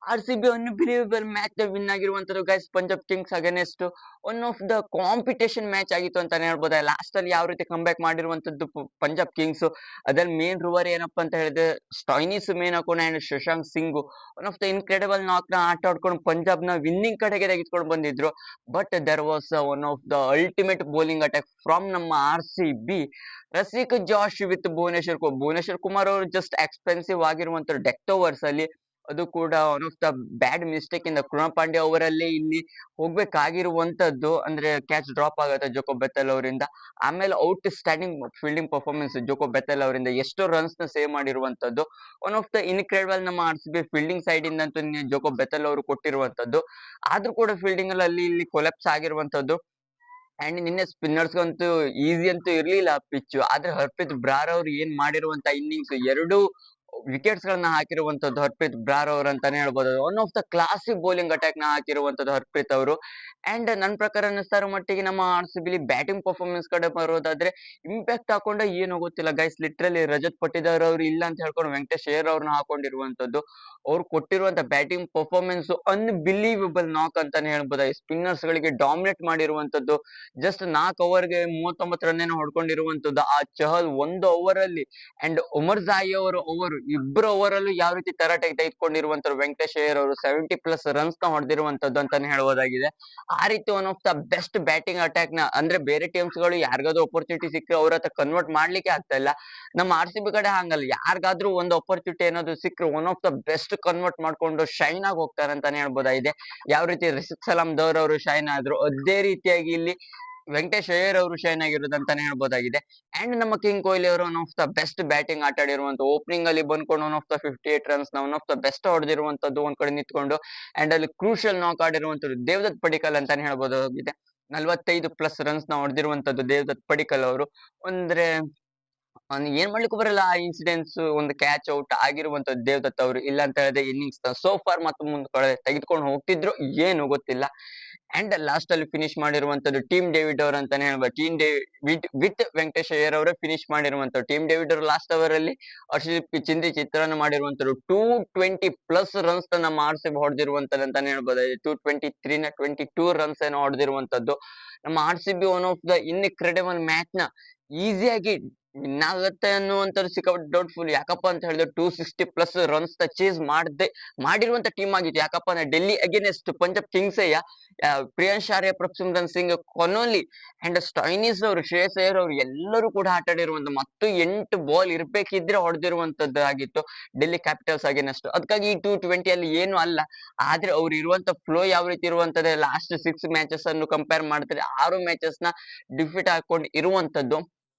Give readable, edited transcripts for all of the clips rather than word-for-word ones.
RCB unbelievable match win ಆಗಿರುವಂತದ್ದು guys Punjab Kings against one of the competition match ಆಗಿತ್ತು ಅಂತಾನೆ ಹೇಳ್ಬೋದು. ಲಾಸ್ಟ್ ಅಲ್ಲಿ ಯಾವ ರೀತಿ ಕಮ್ ಬ್ಯಾಕ್ ಮಾಡಿರುವಂತದ್ದು ಪಂಜಾಬ್ ಕಿಂಗ್ಸ್. ಅದ್ರಲ್ಲಿ ಮೇನ್ ರೂವರ್ ಏನಪ್ಪಾ ಅಂತ ಹೇಳಿದ್ರೆ ಸ್ಟಾಯ್ನಿಸ್ ಮೇನ್ ಹಾಕೋಣ and Shashank Singh one of the incredible ನಾಕ್ ನ ಆಟ ಆಡ್ಕೊಂಡು ಪಂಜಾಬ್ ನ ವಿನ್ನಿಂಗ್ ಕಡೆಗೆ ತೆಗೆದುಕೊಂಡು ಬಂದಿದ್ರು. But there was one of the ultimate bowling attack from ನಮ್ಮ RCB. Rasikh Josh with Bhuvneshwar Kumar ಅವರು ಜಸ್ಟ್ ಎಕ್ಸ್ಪೆನ್ಸಿವ್ ಆಗಿರುವಂತ ಡೆತ್ ಓವರ್ಸ್ ಅಲ್ಲಿ ಅದು ಕೂಡ one of the bad mistake ಇಂದ ಕೃಣಾಲ್ ಪಾಂಡ್ಯ ಅವರಲ್ಲಿ ಇಲ್ಲಿ ಹೋಗ್ಬೇಕಾಗಿರುವಂತದ್ದು ಅಂದ್ರೆ ಕ್ಯಾಚ್ ಡ್ರಾಪ್ ಆಗುತ್ತೆ ಜೋಕೋ ಬೆಥೆಲ್ ಅವರಿಂದ. ಆಮೇಲೆ outstanding fielding performance Jacob Bethell ಅವರಿಂದ ಎಷ್ಟೋ ರನ್ಸ್ ನ ಸೇವ್ ಮಾಡಿರುವಂತದ್ದು ಒನ್ ಆಫ್ ದ ಇನ್ಕ್ರೆಡಿಬಲ್ ನಮ್ಮ RCB ಫೀಲ್ಡಿಂಗ್ ಸೈಡ್ ಇಂದಂತೂ ಜೋಕೋ ಬೆಥೆಲ್ ಅವರು ಕೊಟ್ಟಿರುವಂತದ್ದು. ಆದ್ರೂ ಕೂಡ ಫೀಲ್ಡಿಂಗ್ ಅಲ್ಲಿ ಇಲ್ಲಿ ಕೊಲೆಪ್ಸ್ ಆಗಿರುವಂತದ್ದು. ಅಂಡ್ ನಿನ್ನೆ ಸ್ಪಿನ್ನರ್ಸ್ ಗಂತೂ ಈಸಿ ಅಂತೂ ಇರ್ಲಿಲ್ಲ ಪಿಚ್. ಆದ್ರೆ ಹರ್ಪ್ರೀತ್ ಬ್ರಾರ್ ಅವ್ರು ಏನ್ ಮಾಡಿರುವಂತ ಇನ್ನಿಂಗ್ಸ್ ಎರಡು ವಿಕೆಟ್ಸ್ ಗಳನ್ನ ಹಾಕಿರುವಂತದ್ದು ಹರ್ಪ್ರೀತ್ ಬ್ರಾರ್ ಅವರು ಅಂತಾನೆ ಹೇಳ್ಬೋದು. One of the classic bowling attack ನ ಹಾಕಿರುವಂತದ್ದು ಹರ್ಪ್ರೀತ್ ಅವರು. ಅಂಡ್ ನನ್ನ ಪ್ರಕಾರ ಅನ್ನಿಸ್ತಾ ಇರೋ ಮಟ್ಟಿಗೆ ನಮ್ಮ RCB ಬ್ಯಾಟಿಂಗ್ ಪರ್ಫಾರ್ಮೆನ್ಸ್ ಕಡೆ ಬರೋದಾದ್ರೆ ಇಂಪ್ಯಾಕ್ಟ್ ಹಾಕೊಂಡ ಏನು ಗೊತ್ತಿಲ್ಲ ಗೈಸ್. ಲಿಟ್ರಲಿ ರಜತ್ ಪಟ್ಟಿದಾರ್ ಅವರು ಇಲ್ಲ ಅಂತ ಹೇಳ್ಕೊಂಡು ವೆಂಕಟೇಶ್ ಅಯ್ಯರ್ ಅವ್ರನ್ನ ಹಾಕೊಂಡಿರುವಂತದ್ದು. ಅವ್ರು ಕೊಟ್ಟಿರುವಂತ ಬ್ಯಾಟಿಂಗ್ ಪರ್ಫಾರ್ಮೆನ್ಸ್ ಅನ್ಬಿಲೀವಬಲ್ ನಾಕ್ ಅಂತಾನೆ ಹೇಳ್ಬೋದು. ಸ್ಪಿನ್ನರ್ಸ್ ಗಳಿಗೆ ಡಾಮಿನೇಟ್ ಮಾಡಿರುವಂತದ್ದು. ಜಸ್ಟ್ 4 ಓವರ್ಗೆ 39 ರನ್ ಏನೋ ಹೊಡ್ಕೊಂಡಿರುವಂತದ್ದು ಆ ಚಹಲ್ ಒಂದು ಓವರ್ ಅಲ್ಲಿ. ಅಂಡ್ ಉಮರ್ ಜಾಯಿ ಅವರು ಓವರ್ ಇಬ್ಬರು ಓವರ್ ಅಲ್ಲೂ ಯಾವ ರೀತಿ ತರಾಟೆಗೆ ತೆಗೆದುಕೊಂಡಿರುವಂತರು ವೆಂಕಟೇಶ್ ಅಯ್ಯರ್ ಅವರು 70+ ರನ್ಸ್ ನ ಹೊಡೆದಿರುವಂತದ್ದು ಅಂತಾನೆ ಹೇಳ್ಬೋದಾಗಿದೆ. ಆ ರೀತಿ one of the best batting attack ನ ಅಂದ್ರೆ ಬೇರೆ ಟೀಮ್ಸ್ ಗಳು ಯಾರಿಗಾದ್ರೂ ಅಪರ್ಚುನಿಟಿ ಸಿಕ್ಕರೆ ಅವ್ರ ಹತ್ರ ಕನ್ವರ್ಟ್ ಮಾಡ್ಲಿಕ್ಕೆ ಆಗ್ತಾ ಇಲ್ಲ. ನಮ್ಮ RCB ಕಡೆ ಹಂಗಲ್ಲ, ಯಾರಿಗಾದ್ರೂ ಒಂದು ಅಪರ್ಚುನಿಟಿ ಏನಾದ್ರು ಸಿಕ್ಕರೆ one of the best convert ಮಾಡ್ಕೊಂಡು ಶೈನ್ ಆಗಿ ಹೋಗ್ತಾರೆ ಅಂತಾನೆ ಹೇಳ್ಬೋದಾಗಿದೆ. ಯಾವ ರೀತಿ ರಸಿಕ್ ಸಲಾಂ ದೌರ್ ಅವರು ಶೈನ್ ಆದ್ರು ಅದೇ ರೀತಿಯಾಗಿ ಇಲ್ಲಿ ವೆಂಕಟೇಶ್ ಅಯ್ಯರ್ ಅವರು ಶೈನ್ ಆಗಿರೋದು ಅಂತಾನೆ ಹೇಳ್ಬೋದಾಗಿದೆ. ಅಂಡ್ ನಮ್ಮ ಕಿಂಗ್ ಕೊಹ್ಲಿ ಅವರು one of the best batting ಆಟ ಆಡಿರುವಂತ ಓಪನಿಂಗ್ ಅಲ್ಲಿ ಬಂದ್ಕೊಂಡು ಒನ್ ಆಫ್ ದ 58 ರನ್ಸ್ ನ ಒನ್ ಆಫ್ ದ ಬೆಸ್ಟ್ ಹೊಡೆದಿರುವಂತದ್ದು ಒಂದ್ ಕಡೆ ನಿಂತ್ಕೊಂಡು. ಅಂಡ್ ಅಲ್ಲಿ ಕ್ರೂಷಿಯಲ್ ನಾಕ್ ಆಡಿರುವಂತದ್ದು ದೇವದತ್ ಪಡಿಕಲ್ ಅಂತಾನೆ ಹೇಳ್ಬೋದಾಗಿದೆ. 45+ ರನ್ಸ್ ನ ಹೊಡೆದಿರುವಂತದ್ದು ದೇವದತ್ ಪಡಿಕಲ್ ಅವರು. ಅಂದ್ರೆ ಏನ್ ಮಾಡ್ಲಿಕ್ಕೂ ಬರಲ್ಲ ಆ ಇನ್ಸಿಡೆನ್ಸ್. ಒಂದು ಕ್ಯಾಚ್ ಔಟ್ ಆಗಿರುವಂತದ್ದು ದೇವದತ್ ಅವರು ಇಲ್ಲ ಅಂತ ಹೇಳಿದ್ರೆ ಇನ್ನಿಂಗ್ಸ್ ಸೋ ಫಾರ್ ಮತ್ತು ಮುಂದೆ ತೆಗೆದುಕೊಂಡು ಹೋಗ್ತಿದ್ರು ಏನು ಗೊತ್ತಿಲ್ಲ. ಅಂಡ್ ಲಾಸ್ಟ್ ಅಲ್ಲಿ ಫಿನಿಶ್ ಮಾಡಿರುವಂತದ್ದು ಟೀಮ್ ಡೇವಿಡ್ ಅವರು ಅಂತಾನೆ ಹೇಳ್ಬೋದು. Team David with Venkatesh Iyer ಅವರೇ ಫಿನಿಶ್ ಮಾಡಿರುವಂತದ್ದು. ಟೀಮ್ ಡೇವಿಡ್ ಅವರು ಲಾಸ್ಟ್ ಅವರ್ ಅಲ್ಲಿ ಚಿಂದಿ ಚಿತ್ರಾನ್ನ ಮಾಡಿರುವಂತದ್ದು 220+ ರನ್ಸ್ ನಮ್ಮ RCB ಹೊಡೆದಿರುವಂತದ್ದು ಅಂತಾನೆ ಹೇಳ್ಬೋದು. 223 ನ 22 ರನ್ಸ್ ಏನೋ ಹೊಡೆದಿರುವಂತದ್ದು. ನಮ್ಮ RCB one of the incredible match ನ ಈಸಿಯಾಗಿ ವಿನ್ ಆಗತ್ತೆ ಅನ್ನುವಂಥದ್ದು ಸಿಕ್ಕಾಪಟ್ಟೆ ಡೌಟ್ಫುಲ್. ಯಾಕಪ್ಪ ಅಂತ ಹೇಳಿದ್ರೆ 260+ ರನ್ಸ್ ಚೇಸ್ ಮಾಡಿರುವಂತ ಟೀಮ್ ಆಗಿತ್ತು. ಯಾಕಪ್ಪ ಅಂದ್ರೆ Delhi against Punjab kings Priyansh Arya, Prabhsimran Singh, Connolly and Stoinis ಅವರು, ಶ್ರೇಯಸ್ ಅಯ್ಯರ್ ಅವರು ಎಲ್ಲರೂ ಕೂಡ ಆಟ ಆಡಿರುವಂತ ಮತ್ತು 8 ಬಾಲ್ ಇರ್ಬೇಕಿದ್ರೆ ಹೊಡೆದಿರುವಂತದ್ದು ಆಗಿತ್ತು ಡೆಲ್ಲಿ ಕ್ಯಾಪಿಟಲ್ಸ್ ಅಗೇನೆಸ್ಟ್. ಅದಕ್ಕಾಗಿ ಈ 220 ಅಲ್ಲಿ ಏನು ಅಲ್ಲ. ಆದ್ರೆ ಅವ್ರು ಇರುವಂತ ಫ್ಲೋ ಯಾವ ರೀತಿ ಇರುವಂತದ್ದು ಲಾಸ್ಟ್ 6 ಮ್ಯಾಚಸ್ ಅನ್ನು ಕಂಪೇರ್ ಮಾಡಿದ್ರೆ 6 ಮ್ಯಾಚಸ್ ನ ಡಿಫೀಟ್ ಹಾಕೊಂಡು ಇರುವಂತದ್ದು.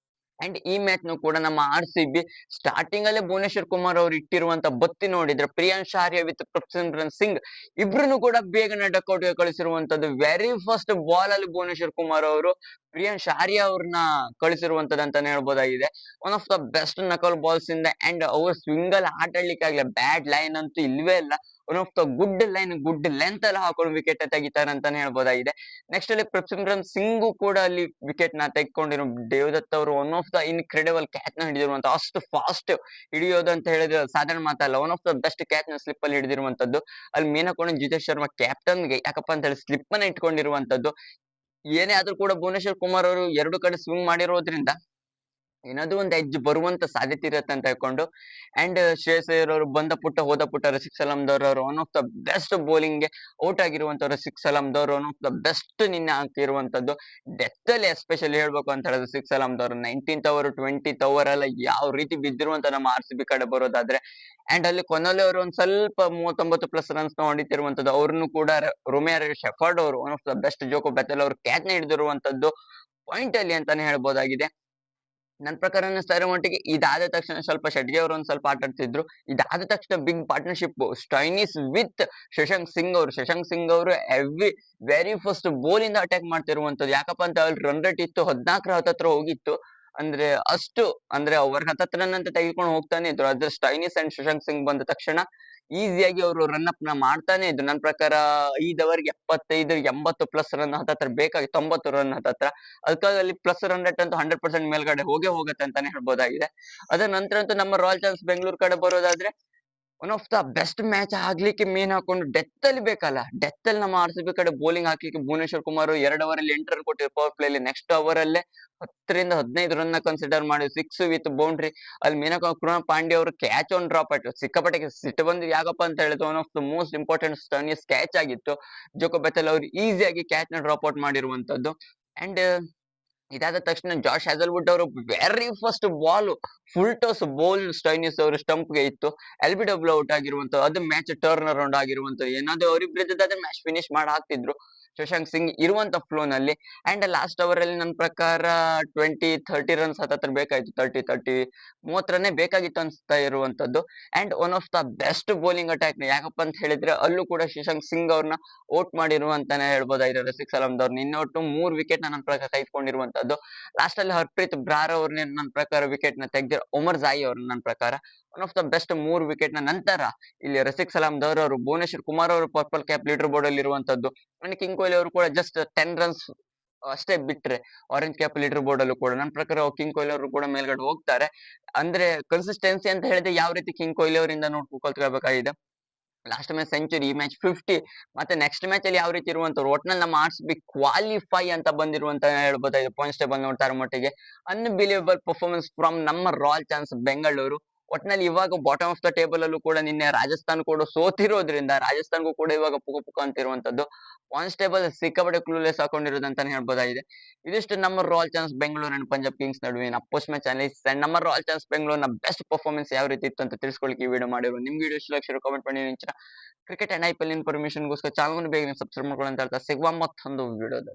ಅಂಡ್ ಈ ಮ್ಯಾಚ್ ನು ಕೂಡ ನಮ್ಮ RCB ಸ್ಟಾರ್ಟಿಂಗ್ ಅಲ್ಲೇ ಭುವನೇಶ್ವರ್ ಕುಮಾರ್ ಅವರು ಇಟ್ಟಿರುವಂತ ಬತ್ತಿ ನೋಡಿದ್ರೆ ಪ್ರಿಯಾಂಶ್ ಆರ್ಯ ವಿತ್ ಪ್ರಭ್ಸಿಮ್ರನ್ ಸಿಂಗ್ ಇಬ್ರು ಕೂಡ ಬೇಗನೆ ಡಕ್ಔಟ್ ಕಳಿಸಿರುವಂತದ್ದು. ವೆರಿ ಫಸ್ಟ್ ಬಾಲ್ ಅಲ್ಲಿ ಭುವನೇಶ್ವರ್ ಕುಮಾರ್ ಅವರು ಪ್ರಿಯಾಂಶ್ ಆರ್ಯ ಅವ್ರನ್ನ ಕಳಿಸಿರುವಂತದ್ದು ಅಂತಾನೆ ಹೇಳ್ಬೋದಾಗಿದೆ. One of the best knuckle balls ಇಂದ. ಅಂಡ್ ಅವ್ರ ಸ್ವಿಂಗ್ ಅಲ್ಲಿ ಆಟ ಆಡ್ಲಿಕ್ಕೆ ಆಗ್ಲಿಲ್ಲ. ಬ್ಯಾಡ್ ಲೈನ್ ಅಂತೂ ಇಲ್ವೇ ಇಲ್ಲ. One of the good line good length ಅಲ್ಲಿ ಹಾಕೊಂಡು ವಿಕೆಟ್ ತೆಗಿತಾರೆ ಅಂತಾನೆ ಹೇಳ್ಬೋದಾಗಿದೆ. ನೆಕ್ಸ್ಟ್ ಅಲ್ಲಿ ಪ್ರಭ್ಸಿಮ್ರನ್ ಸಿಂಗು ಕೂಡ ಅಲ್ಲಿ ವಿಕೆಟ್ ನ ತೆಗೆದುಕೊಂಡಿರೋ ದೇವದತ್ ಅವರು one of the incredible catch ನ ಹಿಡಿದಿರುವಂತ ಅಷ್ಟು ಫಾಸ್ಟ್ ಹಿಡಿಯೋದು ಅಂತ ಹೇಳಿದ್ರೆ ಸಾಧಾರಣ ಮಾತಲ್ಲ. One of the best catch ನ ಸ್ಲಿಪ್ ಅಲ್ಲಿ ಹಿಡಿದಿರುವಂತದ್ದು. ಅಲ್ಲಿ ಮೇನ್ ಹಾಕೊಂಡು ಜಿತೇಶ್ ಶರ್ಮಾ ಕ್ಯಾಪ್ಟನ್ಗೆ ಯಾಕಪ್ಪ ಅಂತ ಹೇಳಿ ಸ್ಲಿಪ್ ಅನ್ನ ಇಟ್ಕೊಂಡಿರುವಂತದ್ದು. ಏನೇ ಆದ್ರೂ ಕೂಡ ಭುವನೇಶ್ವರ್ ಕುಮಾರ್ ಅವರು ಎರಡು ಕಡೆ ಸ್ವಿಂಗ್ ಮಾಡಿರೋದ್ರಿಂದ ಏನಾದ್ರು ಒಂದು ಎಡ್ಜ್ ಬರುವಂತ ಸಾಧ್ಯತೆ ಇರುತ್ತೆ ಅಂತ ಹೇಳ್ಕೊಂಡು. ಅಂಡ್ ಶ್ರೇಯಸ್ ಅಯ್ಯರ್ ಅವರು ಬಂದ ಪುಟ್ಟ ಹೋದ ಪುಟ್ಟ ರಸಿಕ್ ಸಲಾಂದವ್ರ ಅವರು one of the best bowling ಗೆ ಔಟ್ ಆಗಿರುವಂತ Rasik ಸಲಾಂದವ್ರು one of the best ನಿನ್ನೆ ಹಾಕಿರುವಂತದ್ದು. ಡೆತ್ ಅಲ್ಲಿ ಎಸ್ಪೆಷಲಿ ಹೇಳ್ಬೇಕು ಅಂತ ಹೇಳಿದ್ರೆ Rasik ಸಲಾಂದವ್ರು 19th over 20th over ಎಲ್ಲ ಯಾವ ರೀತಿ ಬಿದ್ದಿರುವಂತ ನಮ್ಮ RCB ಕಡೆ ಬರೋದಾದ್ರೆ. ಅಂಡ್ ಅಲ್ಲಿ ಕೊನಾಲಿ ಅವರು ಒಂದ್ ಸ್ವಲ್ಪ 39+ ರನ್ಸ್ ನ ಹೊಡಿತಿರುವಂತದ್ದು. ಅವ್ರನ್ನು ಕೂಡ ರೊಮೇರ್ ಶೆಫರ್ಡ್ ಅವರು one of the best Jacob Bethell ಅವರು ಕ್ಯಾಚ್ ನ ಹಿಡಿದಿರುವಂತದ್ದು ಪಾಯಿಂಟ್ ಅಲ್ಲಿ ಅಂತಾನೆ ಹೇಳ್ಬೋದಾಗಿದೆ. ನನ್ನ ಪ್ರಕಾರ ಅನ್ನಿಸ್ತಾ ಇರೋ ಮಟ್ಟಿಗೆ ಇದಾದ ತಕ್ಷಣ ಸ್ವಲ್ಪ ಶೆಟ್ಗೆ ಅವರು ಒಂದ್ ಸ್ವಲ್ಪ ಆಟ ಆಡ್ತಿದ್ರು. ಇದಾದ ತಕ್ಷಣ big partnership Stoinis with Shashank Singh ಅವರು ಎವ್ರಿ ವೆರಿ ಫಸ್ಟ್ ಬೋಲ್ ಇಂದ ಅಟ್ಯಾಕ್ ಮಾಡ್ತಿರುವಂತದ್ದು. ಯಾಕಪ್ಪ ಅಂತ ಅಲ್ಲಿ ರನ್ ರೇಟ್ ಇತ್ತು 14 ಹತ್ತತ್ರ ಹೋಗಿತ್ತು. ಅಂದ್ರೆ ಅಷ್ಟು ಅಂದ್ರೆ ಓವರ್ 10 ಅಂತ ತೆಗೆದುಕೊಂಡು ಹೋಗ್ತಾನೆ ಇದ್ರು. ಅದ್ರ ಸ್ಟೈನಿಸ್ ಅಂಡ್ ಶಶಾಂಕ್ ಸಿಂಗ್ ಬಂದ ತಕ್ಷಣ ಈಸಿಯಾಗಿ ಅವರು ರನ್ ಅಪ್ ನ ಮಾಡ್ತಾನೆ ಇದ್ರು. ನನ್ನ ಪ್ರಕಾರ 5 ಓವರ್ಗೆ 75-80+ ರನ್ ಹತ್ತತ್ರ ಬೇಕಾಗಿ 90 ರನ್ ಹತ್ತತ್ರ. ಅದಕ್ಕಾಗಿ ಅಲ್ಲಿ ಪ್ಲಸ್ ರನ್ ರೇಟ್ ಅಂತೂ 100% ಮೇಲ್ಗಡೆ ಹೋಗೇ ಹೋಗುತ್ತೆ ಅಂತಾನೆ ಹೇಳ್ಬೋದಾಗಿದೆ. ಅದರ ನಂತರ ಅಂತೂ ನಮ್ಮ ರಾಯಲ್ ಚಾಲೆಂಜರ್ಸ್ ಬೆಂಗಳೂರು ಕಡೆ ಬರೋದಾದ್ರೆ one of the best match ಆಗ್ಲಿಕ್ಕೆ ಮೇನ್ ಹಾಕೊಂಡು ಡೆತ್ ಅಲ್ಲಿ ಬೇಕಲ್ಲ, ಡೆತ್ ಅಲ್ಲಿ ನಮ್ಮ ಆರ್ ಸಿ ಬಿ ಕಡೆ ಬೌಲಿಂಗ್ ಹಾಕ್ಲಿಕ್ಕೆ ಭುವನೇಶ್ವರ್ ಕುಮಾರ್ 2 ಓವರ್ ಅಲ್ಲಿ 8 ರನ್ ಕೊಟ್ಟಿದ್ರು ಪವರ್ ಪ್ಲೇ ಅಲ್ಲಿ. ನೆಕ್ಸ್ಟ್ ಓವರ್ ಅಲ್ಲೇ 10 ರಿಂದ 15 ರನ್ ಕನ್ಸಿಡರ್ ಮಾಡಿ 6 ವಿತ್ ಬೌಂಡ್ರಿ. ಅಲ್ಲಿ ಕೃಣಾಲ್ ಪಾಂಡ್ಯ ಅವರು ಕ್ಯಾಚ್ ಒಂದು ಡ್ರಾಪ್ ಆಯ್ತು, ಸಿಕ್ಕಾಪಟ್ಟೆ ಸಿಟ್ಟು ಬಂದು ಯಾಕಪ್ಪ ಅಂತ ಹೇಳಿದ್ರೆ one of the most important Stoinis catch ಆಗಿತ್ತು. ಜೋಕೋ ಬೆಥೆಲ್ ಅವರು ಈಸಿಯಾಗಿ ಕ್ಯಾಚ್ ನ ಡ್ರಾಪ್ ಔಟ್ ಮಾಡಿರುವಂತದ್ದು. ಅಂಡ್ ಇದಾದ ತಕ್ಷಣ ಜಾಶ್ ಹ್ಯಾಸಲ್ವುಡ್ ಅವರು very first ball full toss bowl Stoinis ಅವರು ಸ್ಟಂಪ್ ಗೆ ಇತ್ತು. LBW ಔಟ್ ಆಗಿರುವಂತ, ಅದು ಮ್ಯಾಚ್ ಟರ್ನ್ ಅರೌಂಡ್ ಆಗಿರುವಂತದ್ದು. ಏನಾದ್ರು ಅವರಿಬ್ಬರಿದ್ದಾದ್ರೆ ಮ್ಯಾಚ್ ಫಿನಿಶ್ ಮಾಡಿ ಹಾಕ್ತಿದ್ರು ಶಶಾಂಕ್ ಸಿಂಗ್ ಇರುವಂತ ಫ್ಲೋ ನಲ್ಲಿ. ಅಂಡ್ ಲಾಸ್ಟ್ ಓವರ್ ಅಲ್ಲಿ ನನ್ನ ಪ್ರಕಾರ 20-30 ರನ್ಸ್ ಹತ್ರ ಬೇಕಾಯ್ತು, 30 ರನ್ನೇ ಬೇಕಾಗಿತ್ತು ಅನ್ಸ್ತಾ ಇರುವಂತದ್ದು. And one of the best bowling attack ಯಾಕಪ್ಪ ಅಂತ ಹೇಳಿದ್ರೆ ಅಲ್ಲೂ ಕೂಡ ಶಶಾಂಕ್ ಸಿಂಗ್ ಅವ್ರನ್ನ ಔಟ್ ಮಾಡಿರುವಂತಾನೆ ಹೇಳ್ಬೋದಾಗಿದೆ ರಸಿಕ್ ಸಲಾಮ್ದವ್ರನ್ನ. ಇನ್ನೊಟ್ಟು 3 ವಿಕೆಟ್ ನನ್ನ ಪ್ರಕಾರ ಕೈಕೊಂಡಿರುವಂತದ್ದು. ಲಾಸ್ಟ್ ಅಲ್ಲಿ ಹರ್ಪ್ರೀತ್ ಬ್ರಾರ್ ಅವ್ರನ್ನ ನನ್ನ ಪ್ರಕಾರ ವಿಕೆಟ್ ನ ತೆಗೆದಿರೋ ಉಮರ್ ಜಾಯಿ ಅವ್ರನ್ನ ನನ್ನ ಪ್ರಕಾರ one of the best 3 wicket ನ ನಂತರ ಇಲ್ಲಿ ರಸಿಕ್ ಸಲಾಮ್ದವ್ರ ಅವರು ಭುವನೇಶ್ವರ್ ಕುಮಾರ್ ಅವರು ಪರ್ಪಲ್ ಕ್ಯಾಪ್ ಲೀಡರ್ ಬೋರ್ಡ್ ಅಲ್ಲಿ ಇರುವಂತದ್ದು. ಅಂಡ್ ಕಿಂಗ್ ಕೊಹ್ಲಿ ಅವರು ಕೂಡ ಜಸ್ಟ್ 10 ರನ್ಸ್ ಅಷ್ಟೇ ಬಿಟ್ರೆ ಆರೆಂಜ್ ಕ್ಯಾಪ್ ಲೀಡರ್ ಬೋರ್ಡ್ ಅಲ್ಲೂ ಕೂಡ ನನ್ನ ಪ್ರಕಾರ ಕಿಂಗ್ ಕೊಹ್ಲಿ ಅವರು ಕೂಡ ಮೇಲ್ಗಡೆ ಹೋಗ್ತಾರೆ. ಅಂದ್ರೆ ಕನ್ಸಿಸ್ಟೆನ್ಸಿ ಅಂತ ಹೇಳಿದ್ರೆ ಯಾವ ರೀತಿ ಕಿಂಗ್ ಕೊಹ್ಲಿ ಅವರಿಂದ ನೋಡ್ಕೊಳ್ಬೇಕಾಗಿದೆ. ಲಾಸ್ಟ್ ಮ್ಯಾಚ್ ಸೆಂಚುರಿ, ಈ ಮ್ಯಾಚ್ 50, ಮತ್ತೆ ನೆಕ್ಸ್ಟ್ ಮ್ಯಾಚ್ ಅಲ್ಲಿ ಯಾವ ರೀತಿ ಇರುವಂತವ್ರು ಒಟ್ನಲ್ಲಿ ನಮ್ಮ ಆರ್ ಸಿ ಬಿ ಕ್ವಾಲಿಫೈ ಅಂತ ಬಂದಿರುವಂತ ಹೇಳ್ಬೋದಾಗಿದೆ. ಪಾಯಿಂಟ್ಸ್ ಟೇಬಲ್ ನೋಡ್ತಾರೆ ಮಟ್ಟಿಗೆ ಅನ್ಬಿಲೀವಬಲ್ ಪರ್ಫಾರ್ಮೆನ್ಸ್ ಫ್ರಮ್ ನಮ್ಮ ರಾಯಲ್ ಚಾನ್ಸ್ ಬೆಂಗಳೂರು. ಒಟ್ನಲ್ಲಿ ಇವಾಗ ಬಾಟಮ್ ಆಫ್ ದ ಟೇಬಲ್ ಅಲ್ಲೂ ಕೂಡ ನಿನ್ನೆ ರಾಜಸ್ಥಾನ್ ಕೂಡ ಸೋತಿರೋದ್ರಿಂದ ರಾಜಸ್ಥಾನ್ಗೂ ಕೂಡ ಇವಾಗ ಪುಕ ಪುಕ ಅಂತಿರುವಂತದ್ದು. ಪಾಯಿಂಟ್ಸ್ ಟೇಬಲ್ ಸಿಕ್ಕಾಪಟ್ಟೆ ಕ್ಲೂಲೆಸ್ ಹಾಕೊಂಡಿರೋದಂತಾನೆ ಹೇಳ್ಬೋದಾಗಿದೆ. ಇದಿಷ್ಟು ನಮ್ಮ royal chance Bengaluru and Punjab Kings ನಡುವಿನ ಪೋಸ್ಟ್ ಮ್ಯಾಚ್ ಅನಾಲಿಸಿಸ್ ಅಂಡ್ ನಮ್ಮ ರಾಯಲ್ ಚಾನ್ಸ್ ಬೆಂಗಳೂರಿನ ಬೆಸ್ಟ್ ಪರ್ಫಾರ್ಮೆನ್ಸ್ ಯಾವ ರೀತಿ ಇತ್ತು ಅಂತ ತಿಳಿಸ್ಕೊಳ್ಳಿಕ್ಕೆ ಈ ವಿಡಿಯೋ ಮಾಡಿರೋ. ನಿಮ್ಗೆ ವಿಡಿಯೋ ಇಷ್ಟ ಕಾಮೆಂಟ್ ಮಾಡಿ. ಕ್ರಿಕೆಟ್ ಅಂಡ್ IPL ಇನ್ಫಾರ್ಮೇಶನ್ಗೋಸ್ಕರ ಚಾನಲ್ ಬೇಗ ಸಬ್ಸ್ಕ್ರೈಬ್ ಮಾಡ್ಕೊಳ್ಳಿ ಅಂತ ಹೇಳ್ತಾ ಸಿಗುವ ಮತ್ತೊಂದು ವಿಡಿಯೋದಲ್ಲಿ.